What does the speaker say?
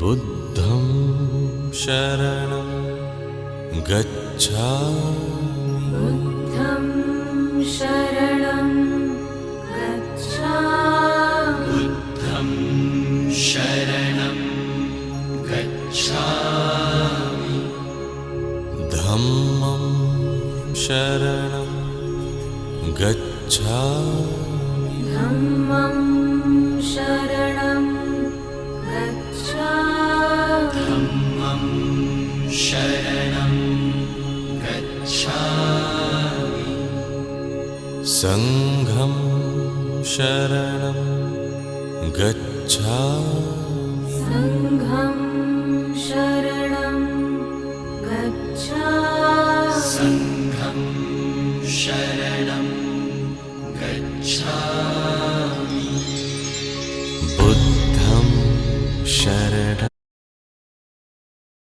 बुद्धं शरणं गच्छामि बुद्धं शरणं गच्छामि बुद्धं शरणं गच्छामि धम्मं शरणं गच्छामि धम्मं शरणं गच्छामि धम्मं शरणं गच्छामि संघं शरणं गच्छामि